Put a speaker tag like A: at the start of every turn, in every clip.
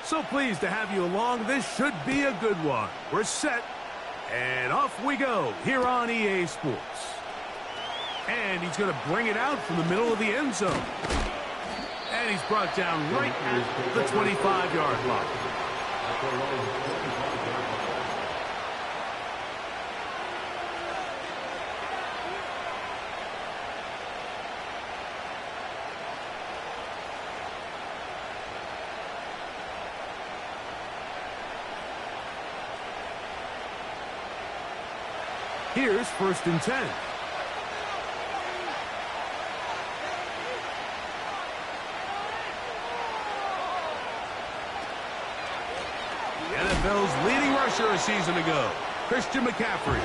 A: So pleased to have you along. This should be a good one. We're set, and off we go here on EA Sports. And he's going to bring it out from the middle of the end zone. And he's brought down right at the 25-yard line. Here's 1st and 10. The NFL's leading rusher a season ago, Christian McCaffrey.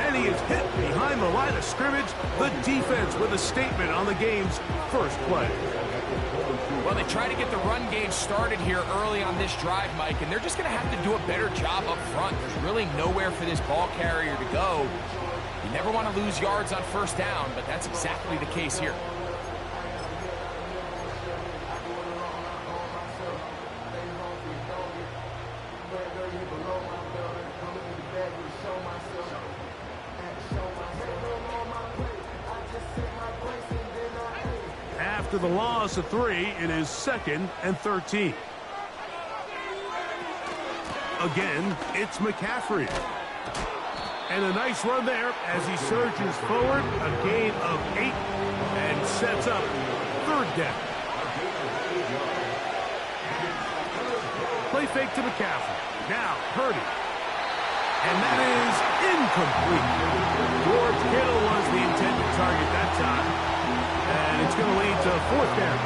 A: And he is hit behind the line of scrimmage. The defense with a statement on the game's first play.
B: Well, they try to get the run game started here early on this drive, Mike, and they're just going to have to do a better job up front. There's really nowhere for this ball carrier to go. You never want to lose yards on 1st down, but that's exactly the case here.
A: After the loss of 3, it is 2nd and 13. Again, it's McCaffrey. And a nice run there as he surges forward, a gain of 8, and sets up 3rd down. Play fake to McCaffrey. Now, Purdy. And that is incomplete. George Kittle was the intended target that time. And it's going to lead to 4th down.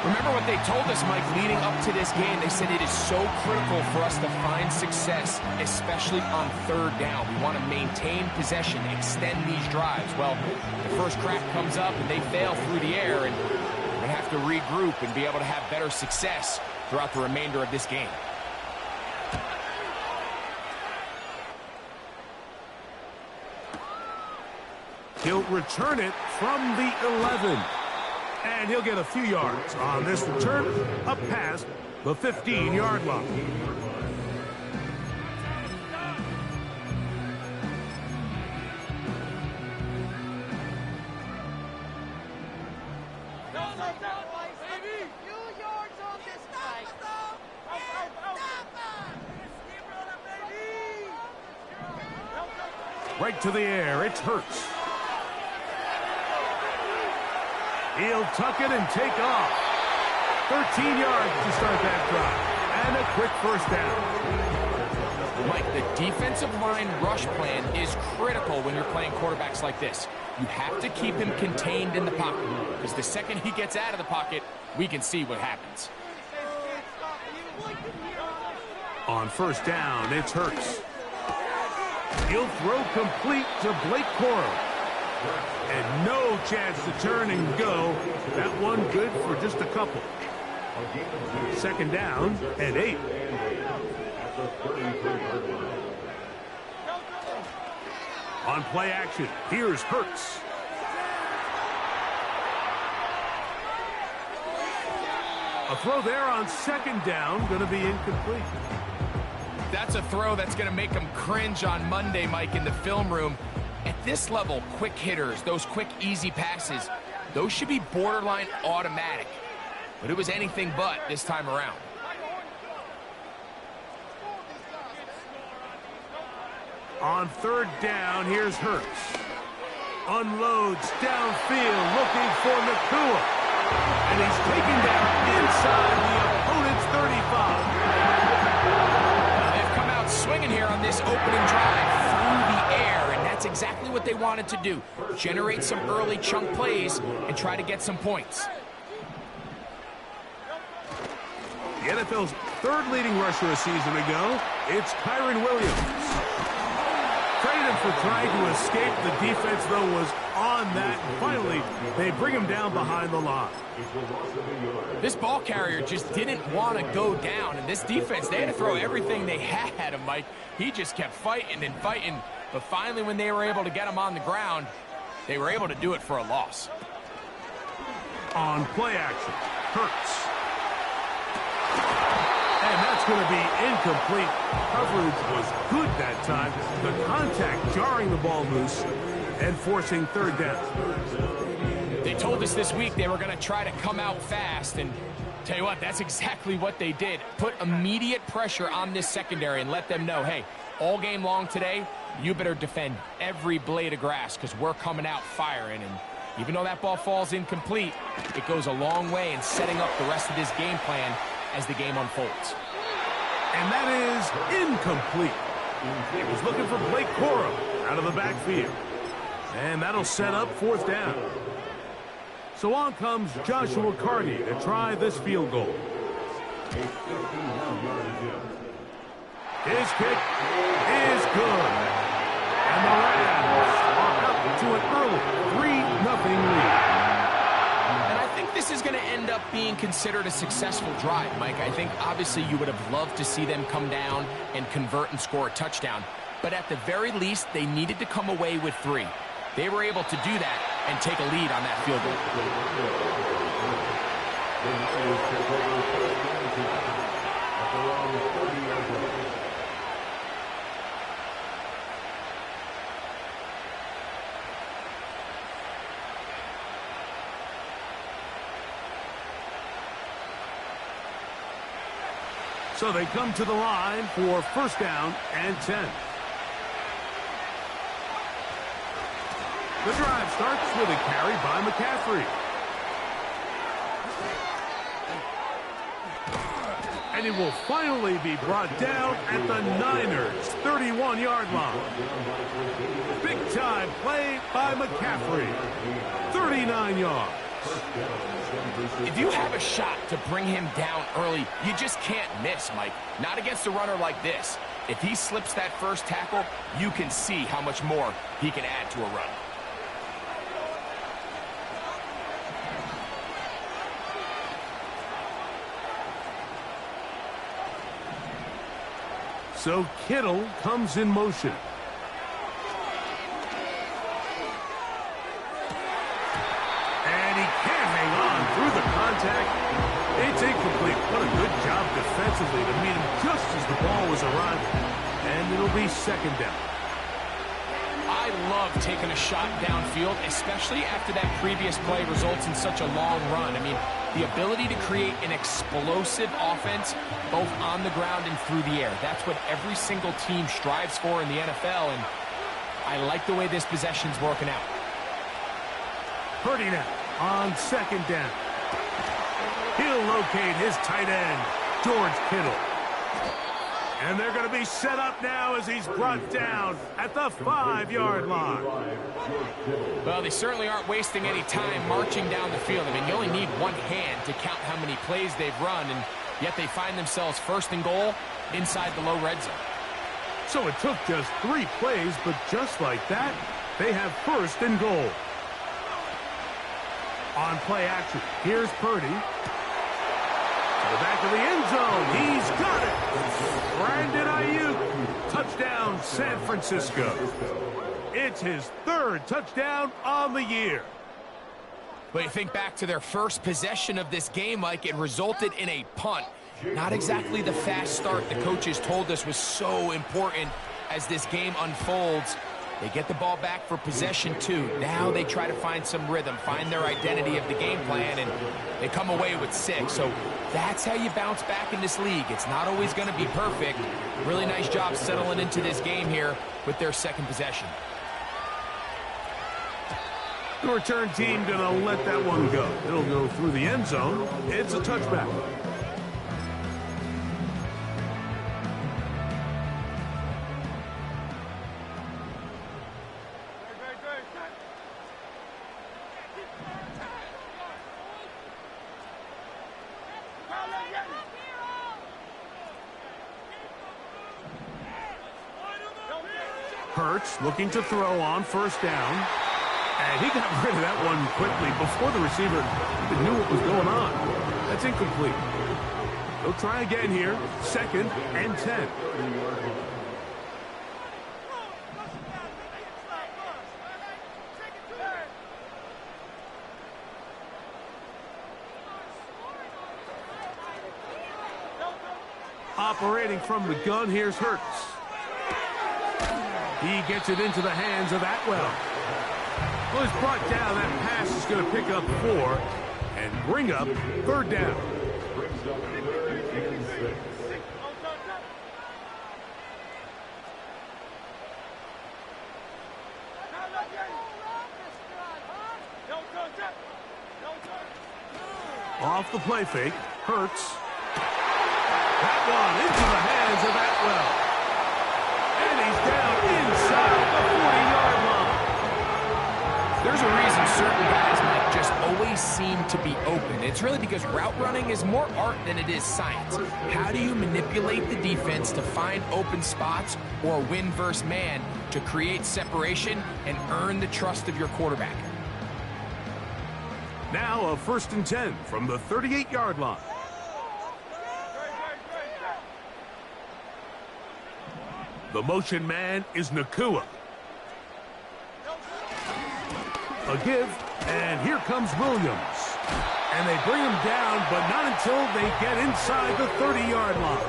B: Remember what they told us, Mike, leading up to this game. They said it is so critical for us to find success, especially on 3rd down. We want to maintain possession, extend these drives. Well, the first crack comes up and they fail through the air, and we have to regroup and be able to have better success throughout the remainder of this game.
A: He'll return it from the 11. And he'll get a few yards on this return up past the 15-yard line. Right to the air, it's Hurts. He'll tuck it and take off. 13 yards to start that drive. And a quick 1st down.
B: Mike, the defensive line rush plan is critical when you're playing quarterbacks like this. You have to keep him contained in the pocket, because the second he gets out of the pocket, we can see what happens.
A: On 1st down, it's Hurts. He'll throw complete to Blake Corum. And no chance to turn and go. That one good for just a couple. 2nd down and 8. On play action, here's Hurts. A throw there on 2nd down, going to be incomplete.
B: That's a throw that's going to make him cringe on Monday, Mike, in the film room. At this level, quick hitters, those quick, easy passes, those should be borderline automatic. But it was anything but this time around.
A: On 3rd down, here's Hurts. Unloads downfield, looking for Nakua. And he's taken down inside the opponent's 35.
B: Now they've come out swinging here on this opening drive through the air. That's exactly what they wanted to do. Generate some early chunk plays and try to get some points.
A: The NFL's 3rd leading rusher a season ago, it's Kyron Williams. Credit him for trying to escape. The defense, though, was on that. And finally, they bring him down behind the line.
B: This ball carrier just didn't want to go down. And this defense, they had to throw everything they had at him, Mike. He just kept fighting and fighting. But finally, when they were able to get him on the ground, they were able to do it for a loss.
A: On play action, Hurts. going to be incomplete. Coverage was good that time. The contact jarring the ball loose and forcing third down.
B: They told us this week they were going to try to come out fast, and tell you what, that's exactly what they did. Put immediate pressure on this secondary and let them know, hey, all game long today, you better defend every blade of grass because we're coming out firing. And even though that ball falls incomplete, it goes a long way in setting up the rest of this game plan as the game unfolds.
A: And that is incomplete. He was looking for Blake Corum out of the backfield. And that'll set up fourth down. So on comes Joshua Carty to try this field goal. His kick is good. And the Rams are up to an early 3-0 lead.
B: And I think this is going to end up being considered a successful drive, Mike. I think obviously you would have loved to see them come down and convert and score a touchdown. But at the very least, they needed to come away with 3. They were able to do that and take a lead on that field goal.
A: So they come to the line for first down and 10. The drive starts with a carry by McCaffrey. And it will finally be brought down at the Niners' 31-yard line. Big-time play by McCaffrey. 39 yards.
B: If you have a shot to bring him down early, you just can't miss, Mike. Not against a runner like this. If he slips that first tackle, you can see how much more he can add to a run.
A: So Kittle comes in motion. And he can't hang on through the contact. It's incomplete. What a good job defensively to meet him just as the ball was arriving. And it'll be second down.
B: I love taking a shot downfield, especially after that previous play results in such a long run. I mean, the ability to create an explosive offense both on the ground and through the air. That's what every single team strives for in the NFL, and I like the way this possession's working out.
A: Purdy now on second down. He'll locate his tight end, George Kittle. And they're going to be set up now as he's brought down at the 5-yard line.
B: Well, they certainly aren't wasting any time marching down the field. I mean, you only need one hand to count how many plays they've run, and yet they find themselves first and goal inside the low red zone.
A: So it took just 3 plays, but just like that, they have first and goal. On play action, here's Purdy. To the back of the end zone, he's got it. Brandon Ayuk, touchdown San Francisco. It's his 3rd touchdown on the year.
B: But you think back to their first possession of this game, Mike, it resulted in a punt. Not exactly the fast start the coaches told us was so important as this game unfolds. They get the ball back for possession 2. Now they try to find some rhythm, find their identity of the game plan, and they come away with 6. So that's how you bounce back in this league. It's not always going to be perfect. Really nice job settling into this game here with their second possession.
A: The return team going to let that one go. It'll go through the end zone. It's a touchback. Hurts looking to throw on first down. And he got rid of that one quickly before the receiver even knew what was going on. That's incomplete. They'll try again here. 2nd and 10. Operating from the gun, here's Hurts. He gets it into the hands of Atwell. Well, he's brought down. That pass is going to pick up 4 and bring up 3rd down. Off the play fake, Hurts. That one into the hands of Atwell. And he's down inside the 40-yard line.
B: There's a reason certain guys might just always seem to be open. It's really because route running is more art than it is science. How do you manipulate the defense to find open spots or win versus man to create separation and earn the trust of your quarterback?
A: Now a 1st and 10 from the 38-yard line. The motion man is Nakua. A give, and here comes Williams. And they bring him down, but not until they get inside the 30-yard line.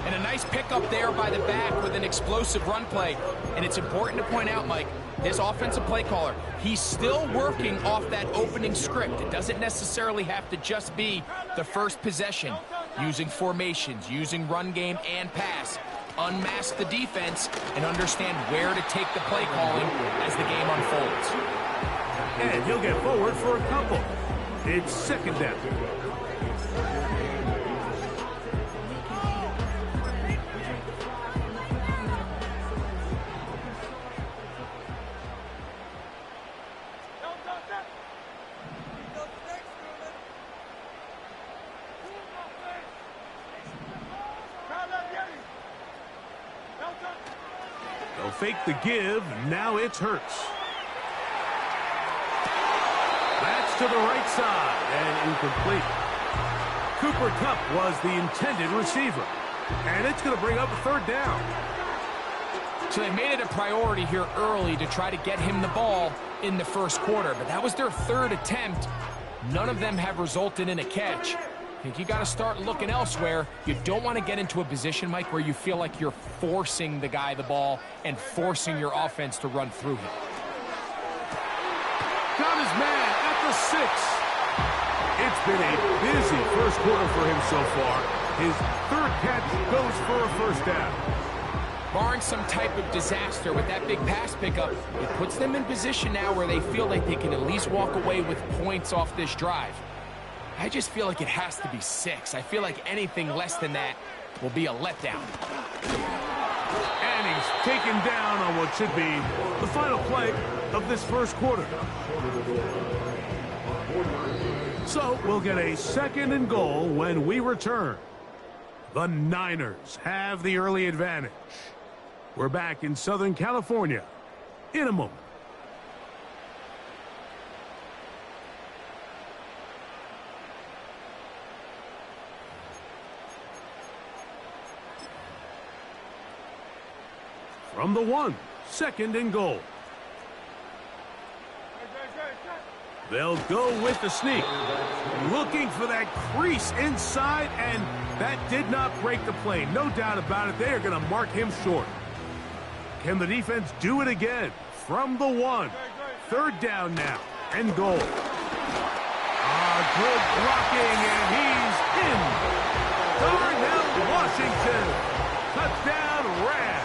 B: And a nice pickup there by the back with an explosive run play. And it's important to point out, Mike, this offensive play caller, he's still working off that opening script. It doesn't necessarily have to just be the first possession. Using formations, using run game and pass. Unmask the defense and understand where to take the play calling as the game unfolds.
A: And he'll get forward for a couple. It's 2nd down. They'll fake the give. Now it's Hurts. That's to the right side and incomplete. Cooper Kupp was the intended receiver. And it's going to bring up a 3rd down.
B: So they made it a priority here early to try to get him the ball in the 1st quarter. But that was their 3rd attempt. None of them have resulted in a catch. I think you got to start looking elsewhere. You don't want to get into a position, Mike, where you feel like you're forcing the guy the ball and forcing your offense to run through him.
A: Got his man at the 6. It's been a busy 1st quarter for him so far. His 3rd catch goes for a 1st down.
B: Barring some type of disaster with that big pass pickup, it puts them in position now where they feel like they can at least walk away with points off this drive. I just feel like it has to be 6. I feel like anything less than that will be a letdown.
A: And he's taken down on what should be the final play of this 1st quarter. So we'll get a 2nd and goal when we return. The Niners have the early advantage. We're back in Southern California in a moment. From the 1, 2nd and goal. They'll go with the sneak. Looking for that crease inside, and that did not break the play. No doubt about it. They are going to mark him short. Can the defense do it again? From the 1. 3rd down now, and goal. Good blocking, and he's in. Darnell Washington. Touchdown, Rams.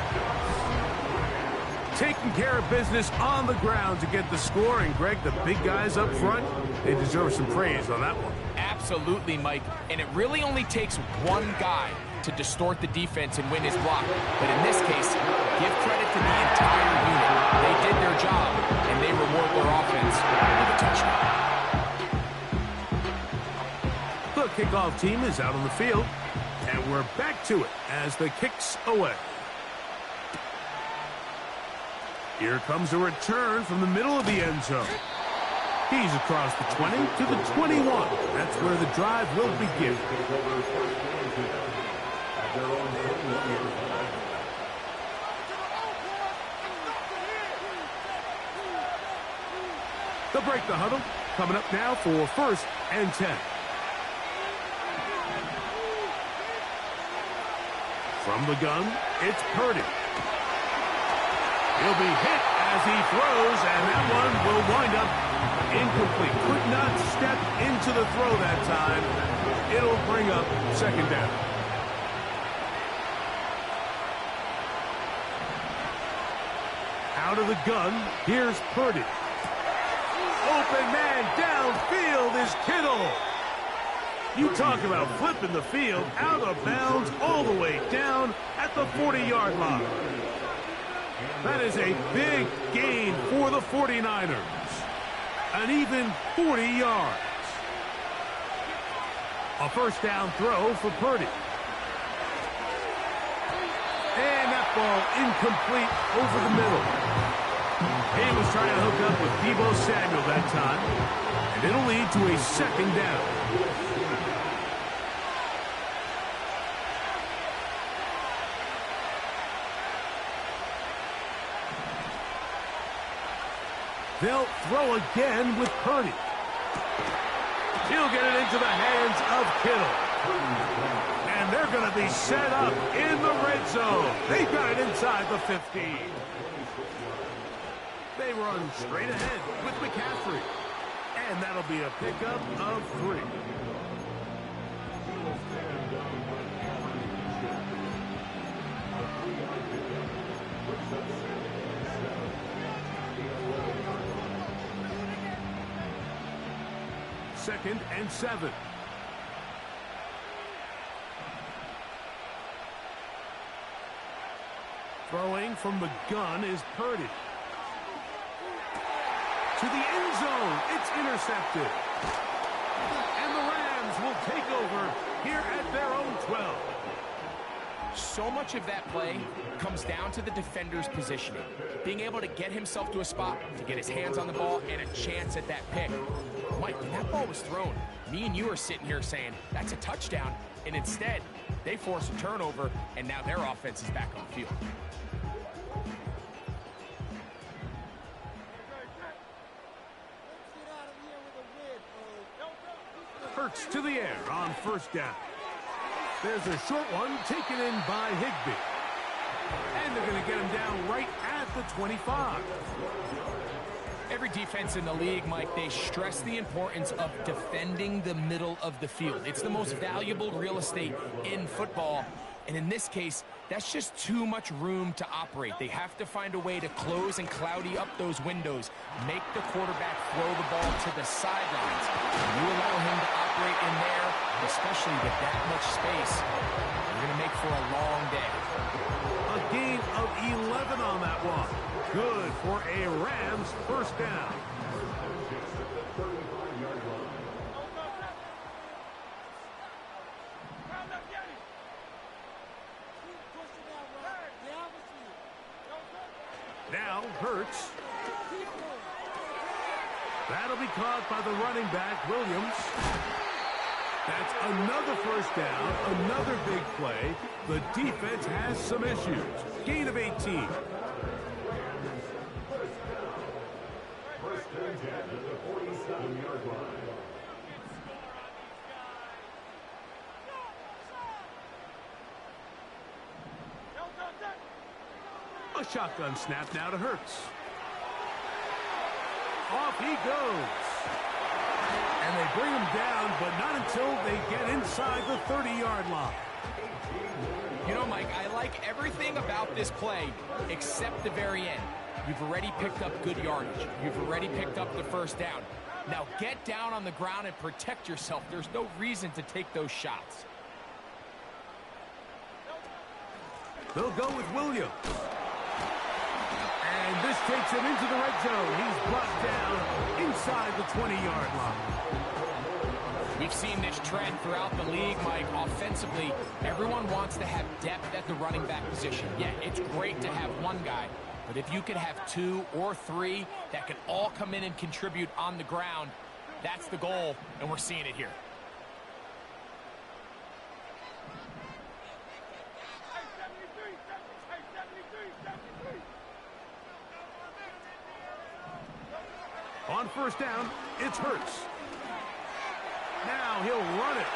A: Taking care of business on the ground to get the score. And, Greg, the big guys up front, they deserve some praise on that one.
B: Absolutely, Mike. And it really only takes one guy to distort the defense and win his block. But in this case, give credit to the entire unit. They did their job, and they reward their offense with a touchdown.
A: The kickoff team is out on the field, and we're back to it as the kick's away. Here comes a return from the middle of the end zone. He's across the 20 to the 21. That's where the drive will begin. They'll break the huddle. Coming up now for 1st and 10. From the gun, it's Purdy. He'll be hit as he throws, and that one will wind up incomplete. Could not step into the throw that time. It'll bring up second down. Out of the gun, here's Purdy. Open man downfield is Kittle. You talk about flipping the field out of bounds all the way down at the 40-yard line. That is a big gain for the 49ers. An even 40 yards. A first down throw for Purdy. And that ball incomplete over the middle. He was trying to hook up with Deebo Samuel that time. And it'll lead to a second down. They'll throw again with Purdy. He'll get it into the hands of Kittle. And they're going to be set up in the red zone. They've got it inside the 15. They run straight ahead with McCaffrey. And that'll be a pickup of 3. Second and 7. Throwing from the gun is Purdy. To the end zone, it's intercepted. And the Rams will take over here at their own 12.
B: So much of that play comes down to the defender's positioning. Being able to get himself to a spot, to get his hands on the ball, and a chance at that pick. Mike, when that ball was thrown, me and you are sitting here saying, that's a touchdown. And instead, they force a turnover, and now their offense is back on the field.
A: Hurts to the air on first down. There's a short one taken in by Higbee. And they're going to get him down right at the 25.
B: Every defense in the league, Mike, they stress the importance of defending the middle of the field. It's the most valuable real estate in football. And in this case, that's just too much room to operate. They have to find a way to close and cloudy up those windows, make the quarterback throw the ball to the sidelines. When you allow him to operate in there, especially with that much space, you're going to make for a long day.
A: A gain of 11 on that one. Good for a Rams first down. Now Hurts. That'll be caught by the running back, Williams. That's another first down, another big play. The defense has some issues. Gain of 18. First and 10 at the 47-yard line. A shotgun snap now to Hurts. Off he goes. And they bring him down, but not until they get inside the 30-yard line.
B: You know, Mike, I like everything about this play except the very end. You've already picked up good yardage. You've already picked up the first down. Now get down on the ground and protect yourself. There's no reason to take those shots.
A: They'll go with Williams. And this takes him into the red zone. He's brought down inside the 20-yard line.
B: We've seen this trend throughout the league, Mike. Offensively, everyone wants to have depth at the running back position. Yeah, it's great to have one guy, but if you could have 2 or 3 that can all come in and contribute on the ground, that's the goal, and we're seeing it here.
A: On first down, it's Hurts. Now he'll run it.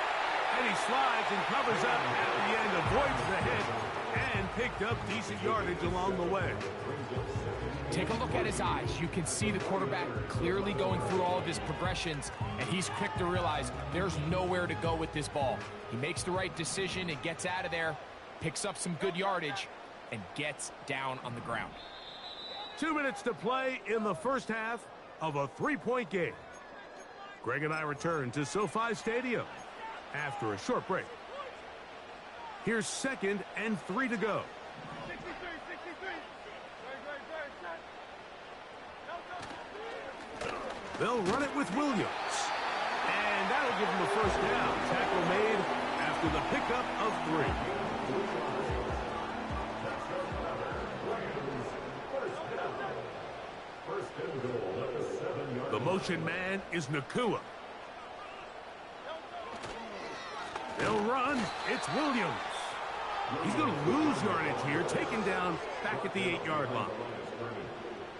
A: And he slides and covers up at the end, avoids the hit, and picked up decent yardage along the way.
B: Take a look at his eyes. You can see the quarterback clearly going through all of his progressions, and he's quick to realize there's nowhere to go with this ball. He makes the right decision and gets out of there, picks up some good yardage, and gets down on the ground.
A: 2 minutes to play in the first half of a 3-point game. Greg and I return to SoFi Stadium after a short break. Here's 2nd and 3 to go. They'll run it with Williams. And that'll give them a first down. Tackle made after the pickup of 3. The motion man is Nakua. They'll run. It's Williams. He's going to lose yardage here, taken down back at the 8-yard line.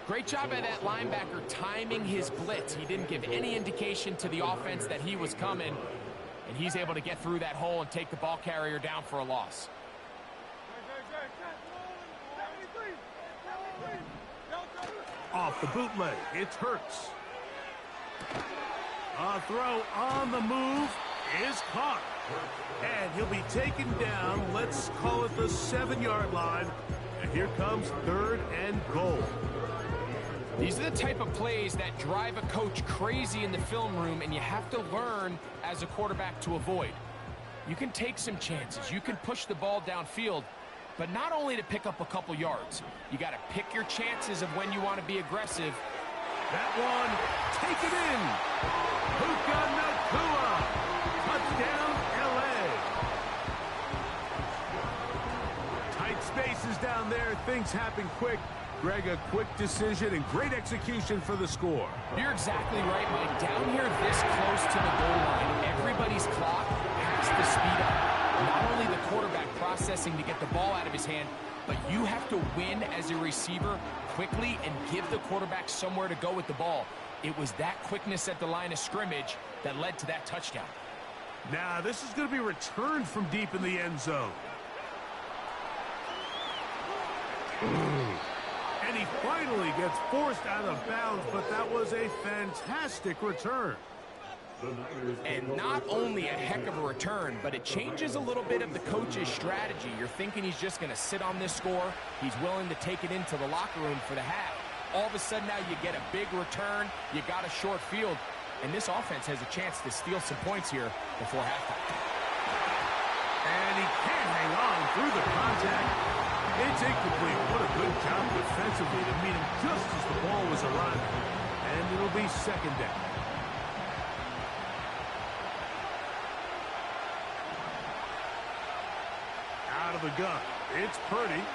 B: Great job by that linebacker timing his blitz. He didn't give any indication to the offense that he was coming, and he's able to get through that hole and take the ball carrier down for a loss.
A: Off the bootleg, it's Hurts. A throw on the move is caught. And he'll be taken down, let's call it the 7-yard line. And here comes 3rd and goal.
B: These are the type of plays that drive a coach crazy in the film room, and you have to learn as a quarterback to avoid. You can take some chances. You can push the ball downfield, but not only to pick up a couple yards. You got to pick your chances of when you want to be aggressive.
A: That one, take it in. Puka Nakua. Touchdown, L.A. Tight spaces down there. Things happen quick. Greg, a quick decision and great execution for the score.
B: You're exactly right, Mike. Down here this close to the goal line, everybody's clock has to speed up. Not only the quarterback processing to get the ball out of his hand, but you have to win as a receiver quickly and give the quarterback somewhere to go with the ball. It was that quickness at the line of scrimmage that led to that touchdown.
A: Now, this is going to be returned from deep in the end zone. And he finally gets forced out of bounds, but that was a fantastic return.
B: And not only a heck of a return, but it changes a little bit of the coach's strategy. You're thinking he's just going to sit on this score. He's willing to take it into the locker room for the half. All of a sudden now you get a big return. You got a short field. And this offense has a chance to steal some points here before halftime.
A: And he can't hang on through the contact. It's incomplete. What a good job defensively to meet him just as the ball was arriving. And it'll be 2nd down. Out of the gun. It's Purdy.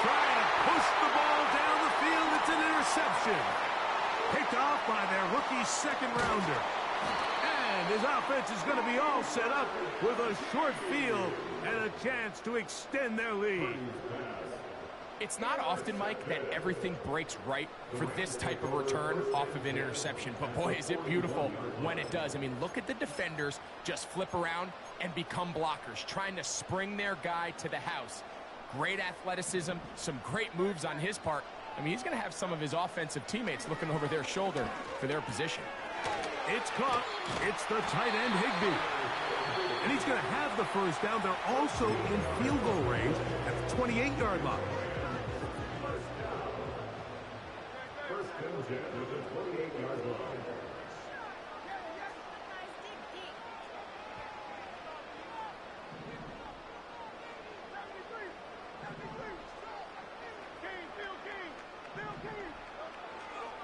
A: Trying to push the ball down the field. It's an interception. Picked off by their rookie 2nd-rounder. And his offense is going to be all set up with a short field and a chance to extend their lead.
B: It's not often, Mike, that everything breaks right for this type of return off of an interception. But, boy, is it beautiful when it does. I mean, look at the defenders just flip around and become blockers, trying to spring their guy to the house. Great athleticism, some great moves on his part. I mean, he's going to have some of his offensive teammates looking over their shoulder for their position.
A: It's caught. It's the tight end, Higbee. And he's going to have the first down. They're also in field goal range at the 28-yard line.
C: First and 10 at the 28-yard line.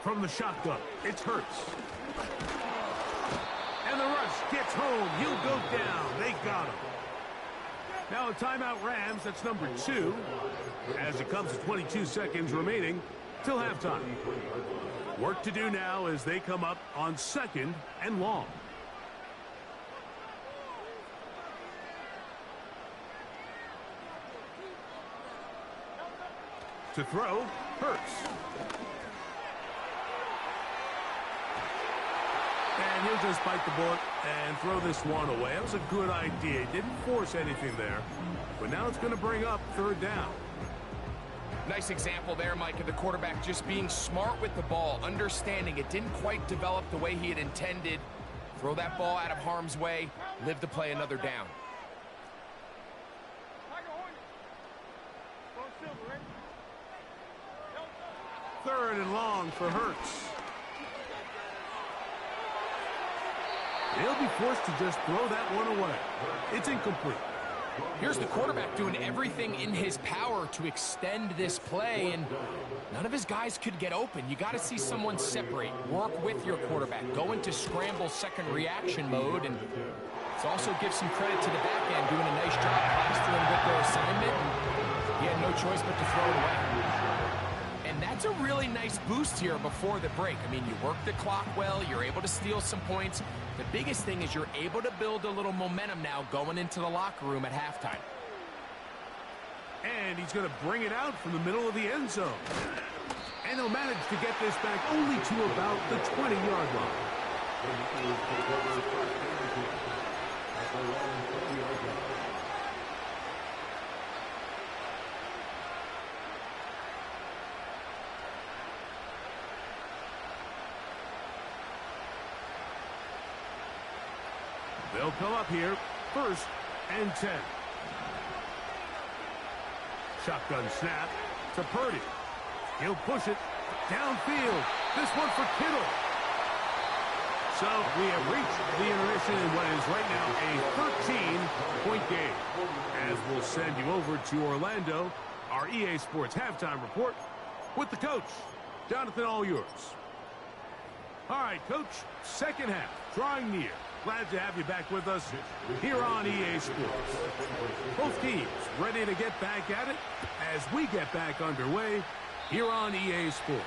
A: From the shotgun, it's Hurts. And the rush gets home. He'll go down. They got him. Now a timeout Rams. That's number 2. As it comes to 22 seconds remaining till halftime. Work to do now as they come up on 2nd and long. To throw, Hurts. And And he'll just bite the bullet and throw this one away. That was a good idea. He didn't force anything there. But now it's going to bring up third down.
B: Nice example there, Mike, of the quarterback just being smart with the ball, understanding it didn't quite develop the way he had intended. Throw that ball out of harm's way, live to play another down.
A: Third and long for Hurts. They'll be forced to just throw that one away. It's incomplete.
B: Here's the quarterback doing everything in his power to extend this play, and none of his guys could get open. You got to see someone separate, work with your quarterback, go into scramble second reaction mode, and let's also give some credit to the back end doing a nice job plastering with their assignment. He had no choice but to throw it away. And that's a really nice boost here before the break. I mean, you work the clock well, you're able to steal some points. The biggest thing is you're able to build a little momentum now going into the locker room at halftime.
A: And he's going to bring it out from the middle of the end zone. And he'll manage to get this back only to about the 20-yard line. They'll come up here, 1st and 10. Shotgun snap to Purdy. He'll push it downfield. This one for Kittle. So we have reached the intermission in what is right now a 13-point game. As we'll send you over to Orlando, our EA Sports halftime report with the coach. Jonathan, all yours. All right, Coach, second half, drawing near. Glad to have you back with us here on EA Sports. Both teams ready to get back at it as we get back underway here on EA Sports.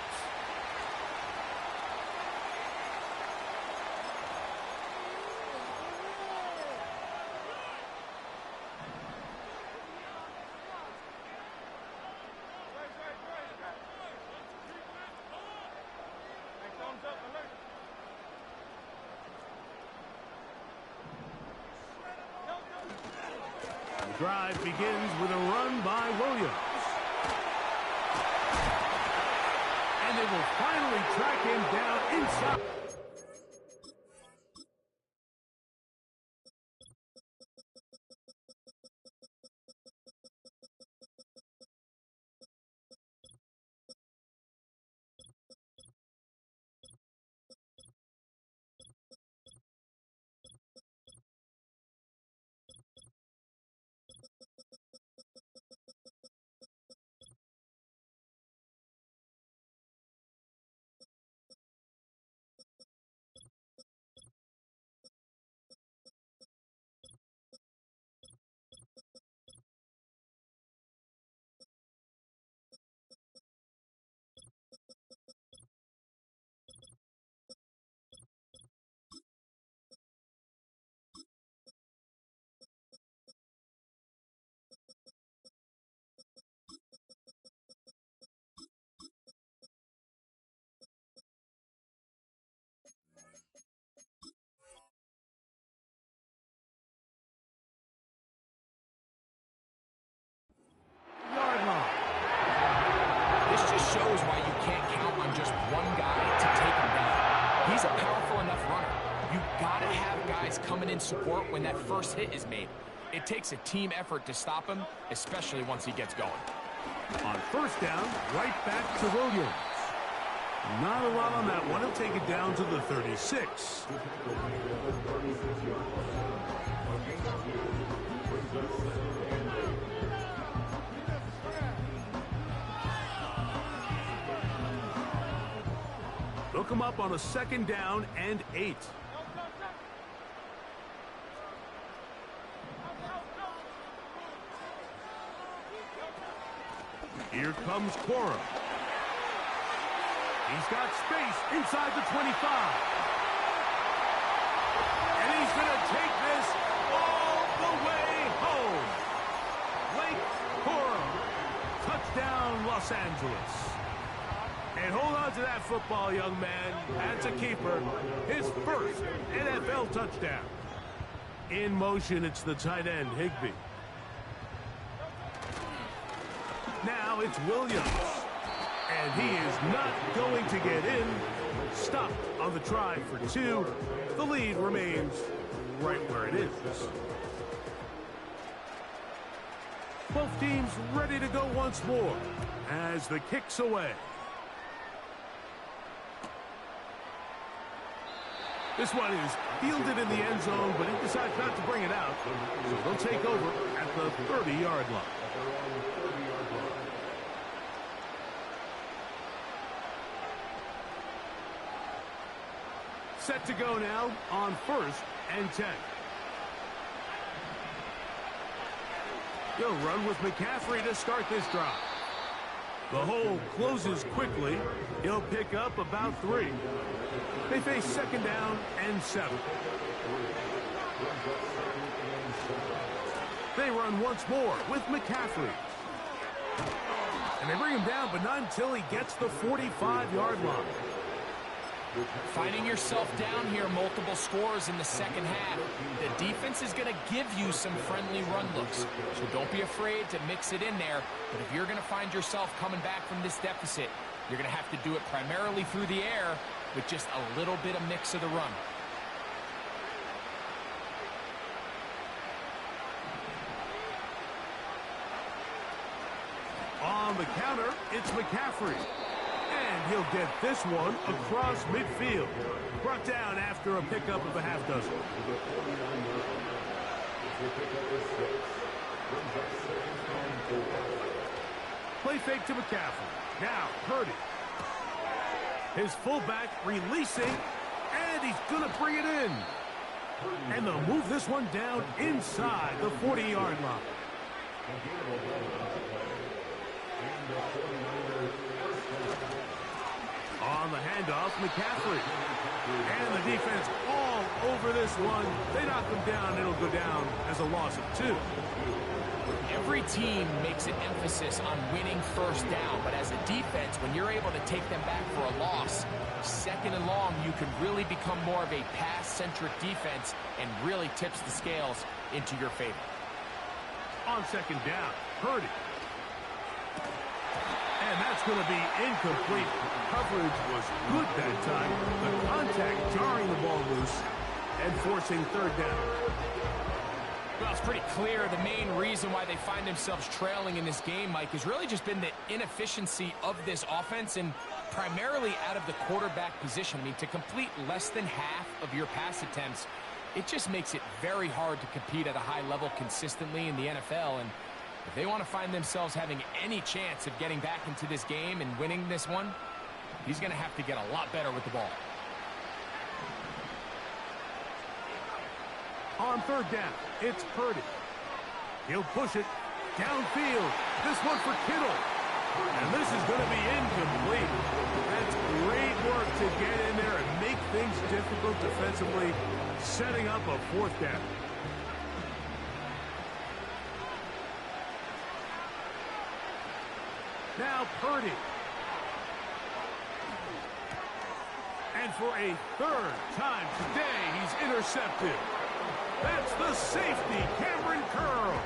A: The drive begins with a run by Williams. And they will finally track him down inside.
B: Shows why you can't count on just one guy to take him down. He's a powerful enough runner. You gotta have guys coming in support when that first hit is made. It takes a team effort to stop him, especially once he gets going.
A: On first down, right back to Williams. Not a lot on that one. He'll take it down to the 36. They'll come up on a second down and 8. Here comes Cora. He's got space inside the 25. And he's going to take this all the way home. Blake Cora. Touchdown, Los Angeles. And hold on on to that football, young man. That's a keeper. His first NFL touchdown. In motion, it's the tight end, Higbee. Now it's Williams. And he is not going to get in. Stopped on the try for 2. The lead remains right where it is. Both teams ready to go once more as the kick's away. This one is fielded in the end zone, but he decides not to bring it out. So they'll take over at the 30-yard line. Set to go now on 1st and 10. He'll run with McCaffrey to start this drive. The hole closes quickly. He'll pick up about 3. They face 2nd down and 7. They run once more with McCaffrey. And they bring him down, but not until he gets the 45-yard line.
B: Finding yourself down here, multiple scores in the second half. The defense is going to give you some friendly run looks, so don't be afraid to mix it in there. But if you're going to find yourself coming back from this deficit, you're going to have to do it primarily through the air with just a little bit of mix of the run.
A: On the counter, it's McCaffrey. And he'll get this one across midfield. Brought down after a pickup of a half dozen. Play fake to McCaffrey. Now, Purdy. His fullback releasing, and he's going to bring it in. And they'll move this one down inside the 40-yard line. On the handoff, McCaffrey. And the defense all over this one. They knock him down. It'll go down as a loss of 2.
B: Every team makes an emphasis on winning first down, but as a defense, when you're able to take them back for a loss, 2nd and long, you can really become more of a pass-centric defense and really tips the scales into your favor.
A: On 2nd down, Purdy. And that's going to be incomplete. Coverage was good that time. The contact jarring the ball loose and forcing 3rd down.
B: Well, it's pretty clear the main reason why they find themselves trailing in this game, Mike, has really just been the inefficiency of this offense and primarily out of the quarterback position. I mean, to complete less than half of your pass attempts, it just makes it very hard to compete at a high level consistently in the NFL. And if they want to find themselves having any chance of getting back into this game and winning this one, he's going to have to get a lot better with the ball.
A: On 3rd down, it's Purdy. He'll push it downfield. This one for Kittle. And this is going to be incomplete. That's great work to get in there and make things difficult defensively, setting up a 4th down. Now Purdy. And for a 3rd time today, he's intercepted. That's the safety, Cameron Curl.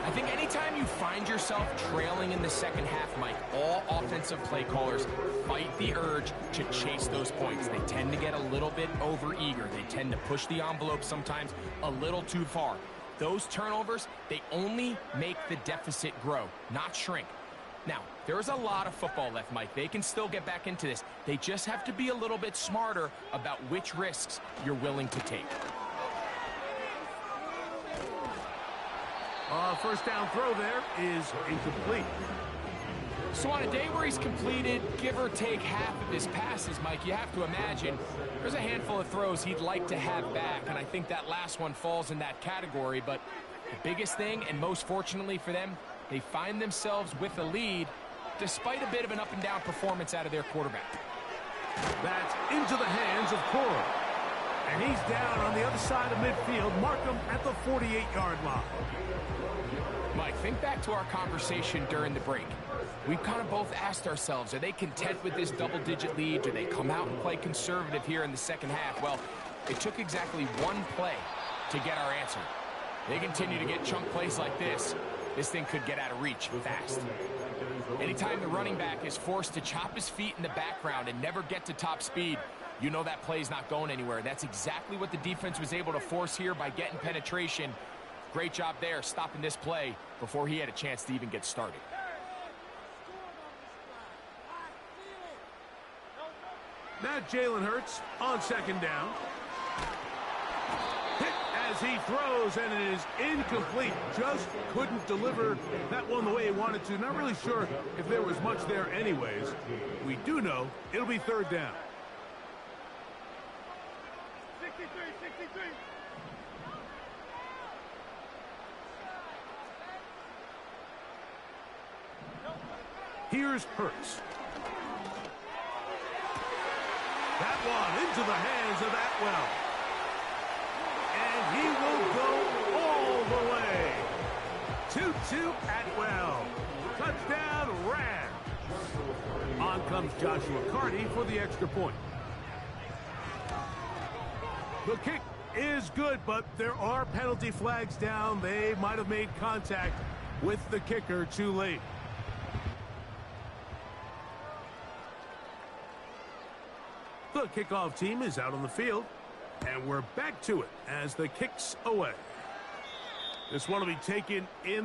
B: I think anytime you find yourself trailing in the second half, Mike, all offensive play callers fight the urge to chase those points. They tend to get a little bit overeager. They tend to push the envelope sometimes a little too far. Those turnovers, they only make the deficit grow, not shrink. Now, there's a lot of football left, Mike. They can still get back into this. They just have to be a little bit smarter about which risks you're willing to take.
A: 1st down throw there is incomplete.
B: So on a day where he's completed, give or take half of his passes, Mike, you have to imagine there's a handful of throws he'd like to have back, and I think that last one falls in that category. But the biggest thing, and most fortunately for them, they find themselves with a lead despite a bit of an up-and-down performance out of their quarterback.
A: That's into the hands of Cora. And he's down on the other side of midfield. Mark him at the 48-yard line.
B: Mike, think back to our conversation during the break. We've kind of both asked ourselves, are they content with this double-digit lead? Do they come out and play conservative here in the second half? Well, it took exactly one play to get our answer. They continue to get chunk plays like this thing could get out of reach fast. Anytime the running back is forced to chop his feet in the background and never get to top speed, you know that play's not going anywhere. That's exactly what the defense was able to force here by getting penetration. Great job there, stopping this play before he had a chance to even get started.
A: Now Jalen Hurts on second down. Hit as he throws, and it is incomplete. Just couldn't deliver that one the way he wanted to. Not really sure if there was much there anyways. We do know it'll be third down.
D: 63.
A: Here's Hurts. That one into the hands of Atwell. And he will go all the way. 2-2 Atwell. Touchdown Rams. On comes Joshua Carty for the extra point. The kick is good, but there are penalty flags down. They might have made contact with the kicker too late. The kickoff team is out on the field, and we're back to it as the kick's away. This one will be taken in the